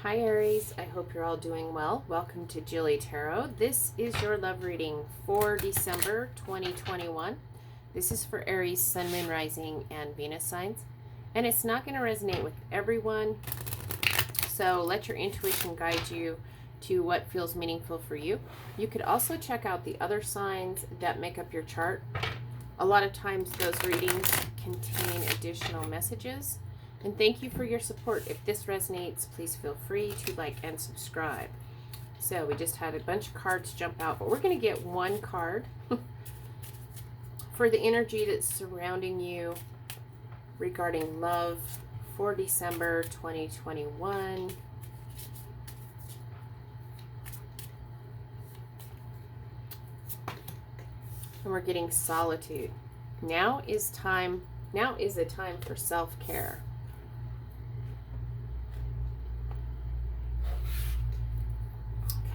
Hi Aries, I hope you're all doing well. Welcome to JilleTarot. This is your love reading for December 2021. This is for Aries, Sun, Moon, Rising, and Venus signs. And it's not going to resonate with everyone, so let your intuition guide you to what feels meaningful for you. You could also check out the other signs that make up your chart. A lot of times those readings contain additional messages. And thank you for your support. If this resonates, please feel free to like and subscribe. So we just had a bunch of cards jump out, but we're going to get one card for the energy that's surrounding you regarding love for December 2021. And we're getting solitude. Now is a time for self-care.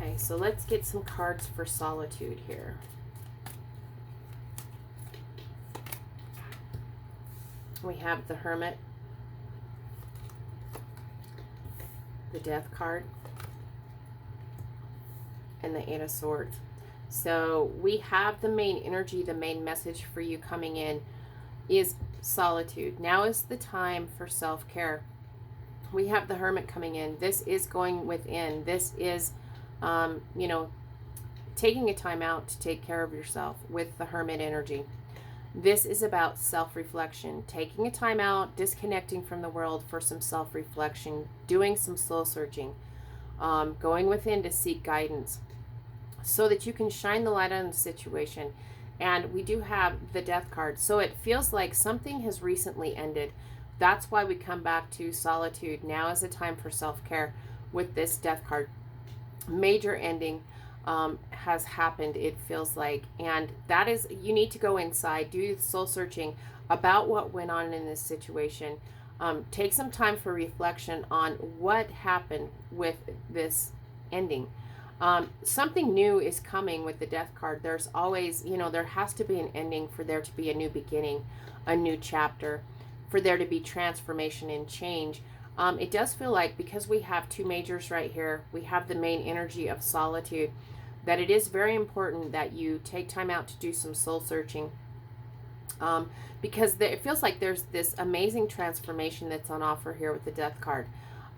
Okay, so let's get some cards for solitude here. We have the Hermit, the Death card, and the Eight of Swords. So we have the main energy, the main message for you coming in is solitude. Now is the time for self-care. We have the Hermit coming in. This is going within. This is taking a time out to take care of yourself with the Hermit energy. This is about self-reflection, taking a time out, disconnecting from the world for some self-reflection, doing some soul searching, going within to seek guidance so that you can shine the light on the situation. And we do have the Death card. So it feels like something has recently ended. That's why we come back to solitude. Now is the time for self-care with this Death card. Major ending has happened, it feels like, and that is, you need to go inside, do soul searching about what went on in this situation. Take some time for reflection on what happened with this ending. Something new is coming with the Death card. There's always, there has to be an ending for there to be a new beginning, a new chapter, for there to be transformation and change. It does feel like, because we have two majors right here, we have the main energy of solitude, that it is very important that you take time out to do some soul searching, because it feels like there's this amazing transformation that's on offer here with the Death card.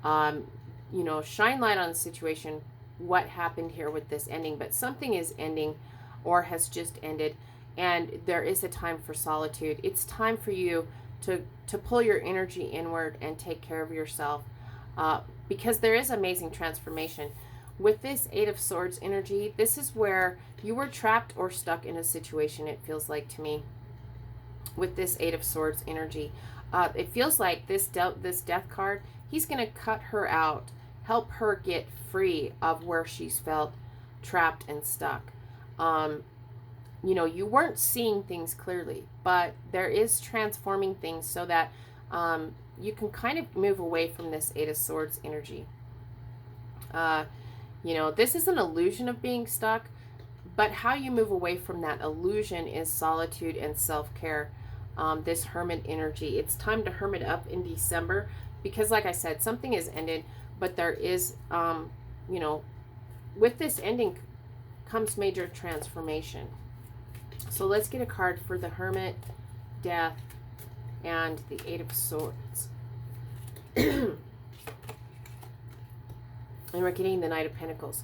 Shine light on the situation, what happened here with this ending, but something is ending or has just ended, and there is a time for solitude. It's time for you to pull your energy inward and take care of yourself, because there is amazing transformation. With this Eight of Swords energy, this is where you were trapped or stuck in a situation, it feels like to me. With this Eight of Swords energy, it feels like this Death card, he's going to cut her out, help her get free of where she's felt trapped and stuck. You weren't seeing things clearly, but there is transforming things so that you can kind of move away from this Eight of Swords energy. This is an illusion of being stuck, but how you move away from that illusion is solitude and self-care. This Hermit energy, it's time to hermit up in December, because like I said, something has ended, but there is, with this ending comes major transformation. So let's get a card for the Hermit, Death, and the Eight of Swords. And we're getting the Knight of Pentacles.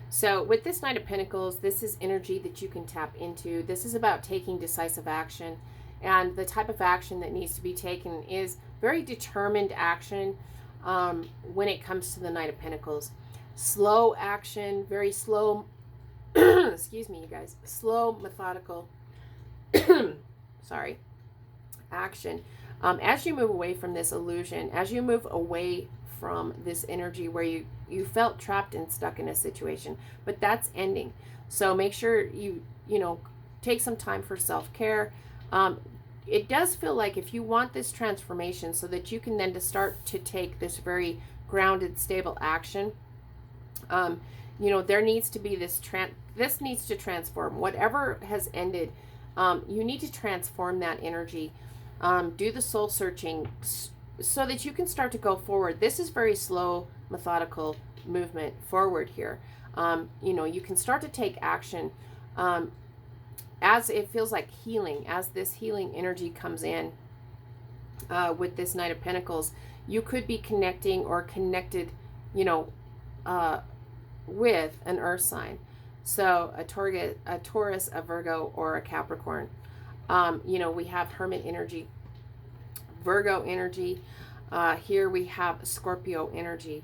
So with this Knight of Pentacles, this is energy that you can tap into. This is about taking decisive action. And the type of action that needs to be taken is very determined action when it comes to the Knight of Pentacles. Slow action, very slow, excuse me, you guys, slow, methodical, sorry, action. As you move away from this illusion, as you move away from this energy where you felt trapped and stuck in a situation, but that's ending. So make sure you take some time for self-care. It does feel like if you want this transformation so that you can then to start to take this very grounded, stable action, there needs to be this needs to transform. Whatever has ended, you need to transform that energy. Do the soul searching. so that you can start to go forward. This is very slow, methodical movement forward here. You know, you can start to take action as it feels like healing, as this healing energy comes in with this Knight of Pentacles. You could be connecting or connected, you know, with an earth sign. So a Taurus, a Virgo, or a Capricorn. You know, we have Hermit energy, Virgo energy. Here we have Scorpio energy.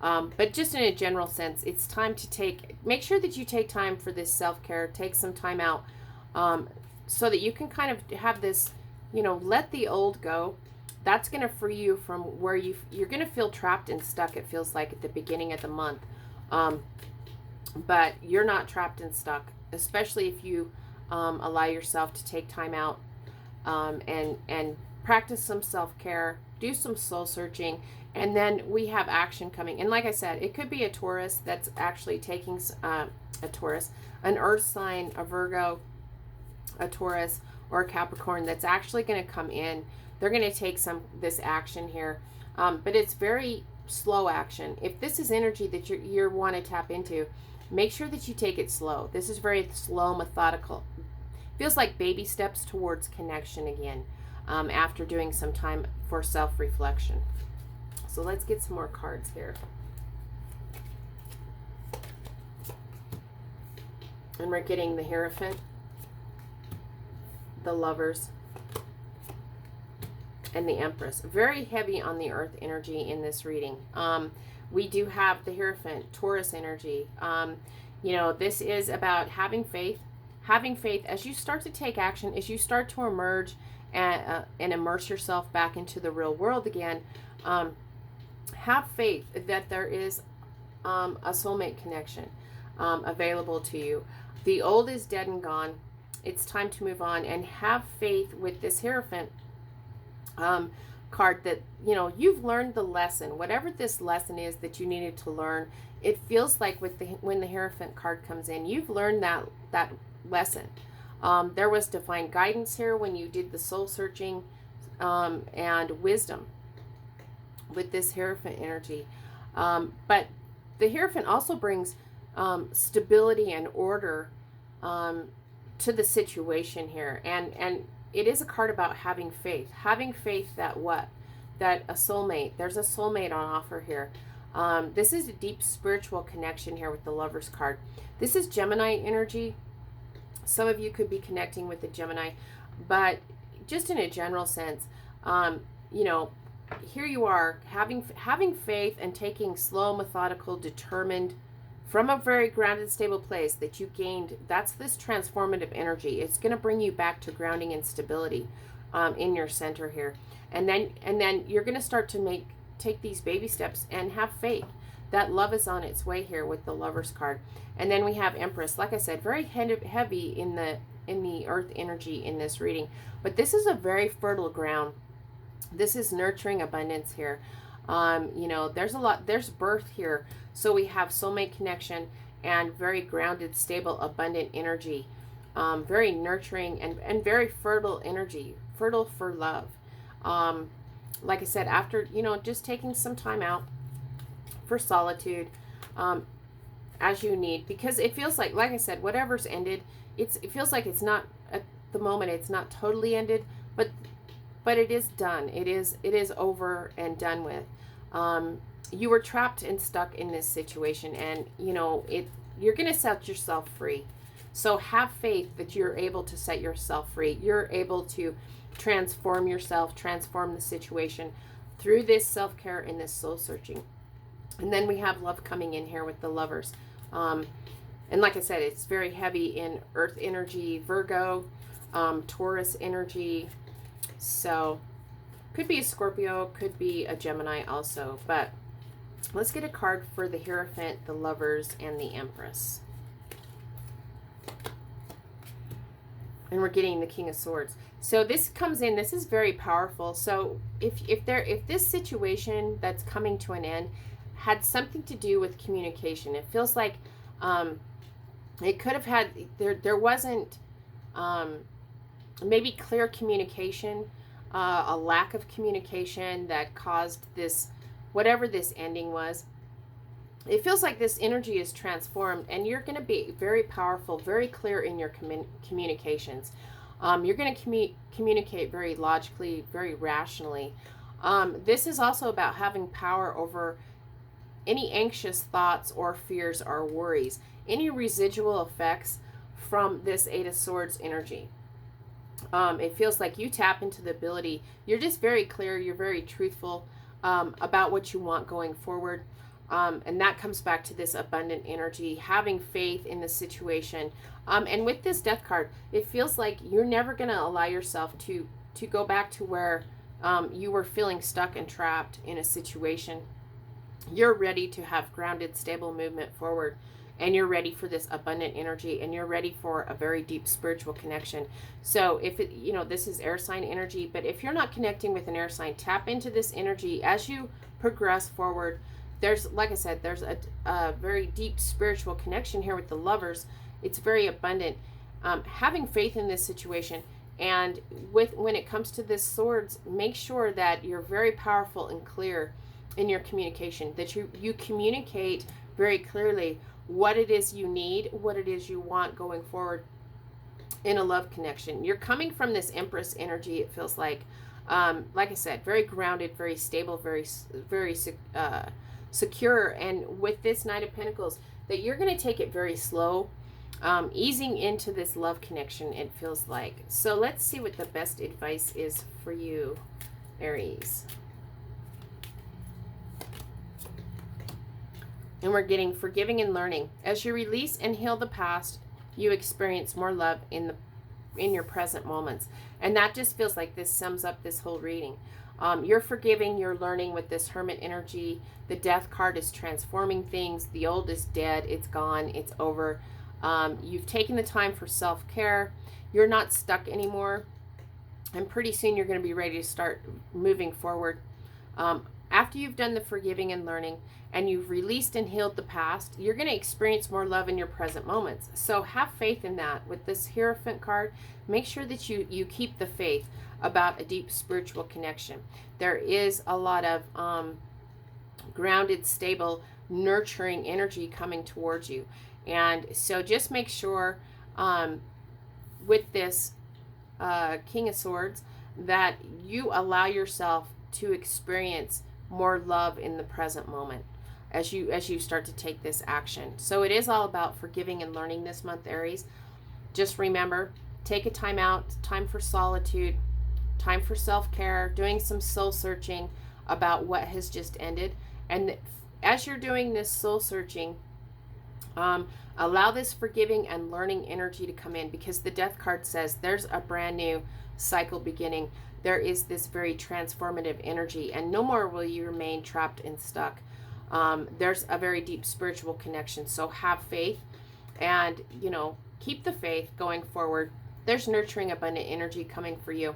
But just in a general sense, it's time to make sure that you take time for this self-care. Take some time out so that you can kind of have this, you know, let the old go. That's going to free you from where you're going to feel trapped and stuck, it feels like, at the beginning of the month. But you're not trapped and stuck, especially if you allow yourself to take time out and practice some self-care, do some soul searching, and then we have action coming. And like I said, it could be a Taurus that's actually taking a Taurus, an earth sign, a Virgo, a Taurus, or a Capricorn that's actually going to come in. They're going to take this action here, but it's very slow action. If this is energy that you want to tap into, make sure that you take it slow. This is very slow, methodical. Feels like baby steps towards connection again, after doing some time for self-reflection. So let's get some more cards here. And we're getting the Hierophant, the Lovers, and the Empress. Very heavy on the earth energy in this reading. We do have the Hierophant, Taurus energy. You know, this is about having faith. Having faith as you start to take action, as you start to emerge and immerse yourself back into the real world again. Have faith that there is a soulmate connection available to you. The old is dead and gone. It's time to move on, and have faith with this Hierophant card that, you know, you've learned the lesson. Whatever this lesson is that you needed to learn, it feels like when the Hierophant card comes in, you've learned that lesson. There was divine guidance here when you did the soul searching and wisdom with this Hierophant energy. But the Hierophant also brings stability and order to the situation here. And it is a card about having faith. Having faith that what? That a soulmate, there's a soulmate on offer here. This is a deep spiritual connection here with the Lovers card. This is Gemini energy. Some of you could be connecting with the Gemini, but just in a general sense, you know, here you are having faith and taking slow, methodical, determined, from a very grounded, stable place that you gained. That's this transformative energy. It's going to bring you back to grounding and stability in your center here. And then you're going to start to take these baby steps and have faith. That love is on its way here with the Lovers card. And then we have Empress. Like I said, very heavy in the earth energy in this reading. But this is a very fertile ground. This is nurturing abundance here. You know, there's birth here. So we have soulmate connection and very grounded, stable, abundant energy. Very nurturing and very fertile energy. Fertile for love. Like I said, after, you know, just taking some time out for solitude as you need, because it feels like I said, whatever's ended, it feels like it's not at the moment, it's not totally ended, but it is done. It is over and done with. You were trapped and stuck in this situation, and you know you're going to set yourself free. So have faith that you're able to set yourself free. You're able to transform yourself, transform the situation through this self-care and this soul searching. And then we have love coming in here with the Lovers. And like I said, it's very heavy in earth energy, Virgo, Taurus energy. So could be a Scorpio, could be a Gemini also. But let's get a card for the Hierophant, the Lovers, and the Empress. And we're getting the King of Swords. So this comes in, this is very powerful. So if this situation that's coming to an end had something to do with communication, it feels like it could have had, there wasn't maybe clear communication a lack of communication that caused this, whatever this ending was. It feels like this energy is transformed, and you're going to be very powerful, very clear in your communications. You're going to communicate very logically, very rationally. This is also about having power over any anxious thoughts or fears or worries, any residual effects from this Eight of Swords energy. It feels like you tap into the ability. You're just very clear. You're very truthful about what you want going forward. And that comes back to this abundant energy, having faith in the situation. And with this Death card, it feels like you're never going to allow yourself to go back to where you were feeling stuck and trapped in a situation. You're ready to have grounded, stable movement forward. And you're ready for this abundant energy, and you're ready for a very deep spiritual connection. So if it, this is air sign energy, but if you're not connecting with an air sign, tap into this energy as you progress forward. There's, like I said, there's a very deep spiritual connection here with the Lovers. It's very abundant. Having faith in this situation, and when it comes to this Swords, make sure that you're very powerful and clear in your communication, that you communicate very clearly what it is you need, what it is you want going forward in a love connection. You're coming from this Empress energy, it feels like I said, very grounded, very stable, very secure. And with this Knight of Pentacles, that you're going to take it very slow, easing into this love connection, it feels like. So let's see what the best advice is for you, Aries. And we're getting forgiving and learning. As you release and heal the past, you experience more love in your present moments. And that just feels like this sums up this whole reading. You're forgiving, you're learning with this Hermit energy. The Death card is transforming things. The old is dead, it's gone, it's over. You've taken the time for self-care. You're not stuck anymore. And pretty soon you're going to be ready to start moving forward. After you've done the forgiving and learning, and you've released and healed the past, you're going to experience more love in your present moments. So have faith in that. With this Hierophant card, make sure that you keep the faith about a deep spiritual connection. There is a lot of grounded, stable, nurturing energy coming towards you. And so just make sure with this King of Swords that you allow yourself to experience more love in the present moment as you start to take this action. So it is all about forgiving and learning this month, Aries. Just remember, take a time out, time for solitude, time for self-care, doing some soul searching about what has just ended. And as you're doing this soul searching, allow this forgiving and learning energy to come in, because the Death card says there's a brand new cycle beginning. There is this very transformative energy, and no more will you remain trapped and stuck. There's a very deep spiritual connection. So have faith, and keep the faith going forward. There's nurturing, abundant energy coming for you.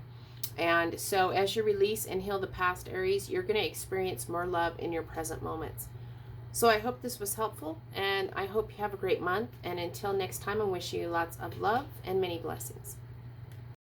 And so as you release and heal the past, Aries, you're going to experience more love in your present moments. So I hope this was helpful, and I hope you have a great month. And until next time, I wish you lots of love and many blessings.